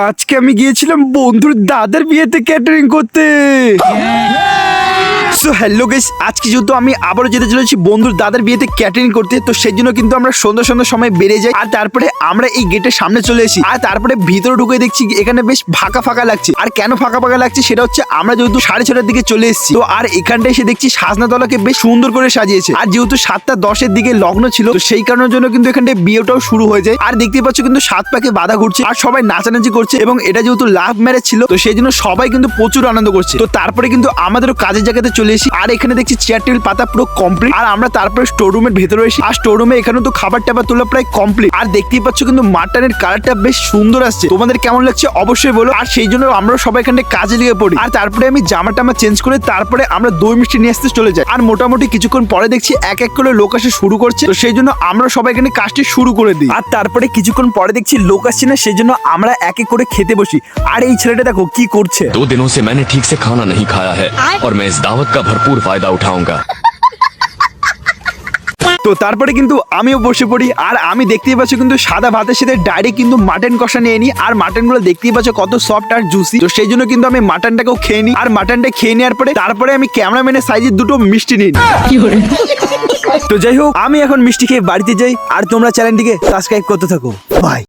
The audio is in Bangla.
আজকে আমি গিয়েছিলাম বন্ধুর দাদার বিয়েতে ক্যাটারিং করতে। সো হ্যালো গাইস, আজকে যেহেতু আমি আবারও যেতে চলেছি বন্ধুর দাদার বিয়েতে ক্যাটারিং করতে, তো সেই জন্য কিন্তু আমরা সন্ধ্যা সময় বেরিয়ে যাই। আর তারপরে আমরা এই গেটের সামনে চলে এসেছি। আর তারপরে ভিতরে ঢুকে দেখছি এখানে বেশ ফাঁকা লাগছে। আর কেন ফাঁকা লাগছে সেটা হচ্ছে আমরা যেহেতু 6:30টার দিকে চলে এসেছি, তো আর এখানটা এসে দেখছি সাজনাতলাকে বেশ সুন্দর করে সাজিয়েছে। আর যেহেতু 7:10-এর দিকে লগ্ন ছিল, তো সেই কারণের জন্য কিন্তু এখানটায় বিয়েটাও শুরু হয়ে যায়। আর দেখতে পাচ্ছ কিন্তু 7 পাকে বাধা ঘুরছে আর সবাই নাচানাচি করছে, এবং এটা যেহেতু লাভ ম্যারেজ ছিল, তো সেই জন্য সবাই কিন্তু প্রচুর আনন্দ করছে। তো তারপরে কিন্তু আমাদেরও কাজের জায়গাতে চলে এসেছি। আর এখানে দেখছি চেয়ার টেবিল পাতা পুরো কমপ্লিট। আর আমরা তারপরে স্টোর রুমের ভেতরে এসেছি। আর স্টোর রুমে এখানে তো খাবার টাবার তোলা প্রায় কমপ্লিট। আর দেখতেই পাচ্ছ কিন্তু মাটনের কালারটা বেশ সুন্দর আসছে। তোমাদের কেমন লাগছে অবশ্যই বলো। আর সেই জন্য আমরা সবাই এখানে কাজে লেগে পড়ি। আর তারপরে আমি জামা টামা চেঞ্জ করে তারপরে আমরা দই মিষ্টি নিয়ে আসতে চলে যাই। আর মোটামুটি কিছুক্ষণ পরে দেখছি এক এক করে লোক আসা শুরু করছে, তো সেই জন্য আমরা সবাই এখানে কাজটি শুরু করে দিই। আর তারপরে কিছুক্ষণ পরে দেখছি লোক আসছে না, সেই জন্য আমরা এক এক করে খেতে বসি। আর এই ছেলেটা দেখো কি করছে। 2 दिनों से मैंने ठीक से खाना नहीं खाया है और मैं इस दावत का भरपूर फायदा उठाऊंगा। তো তারপরে কিন্তু আমিও বসে পড়ি। আর আমি দেখতেই পাচ্ছি কিন্তু সাদা ভাতের সাথে ডাইরেক্ট কিন্তু মাটন কষা নিয়ে নিই। আর মাটন গুলো দেখতেই পাচ্ছ কত সফট আর জুসি। তো সেই জন্য কিন্তু আমি মাটনটাকেও খেয়ে নিই। আর মাটনটা খেয়ে নেওয়ার পরে তারপরে আমি ক্যামেরাম্যানের সাইজের 2টো মিষ্টি নিই। তো যাই হোক, আমি এখন মিষ্টি খেয়ে বাড়িতে যাই। আর তোমরা চ্যানেলটিকে সাবস্ক্রাইব করতে থাকো।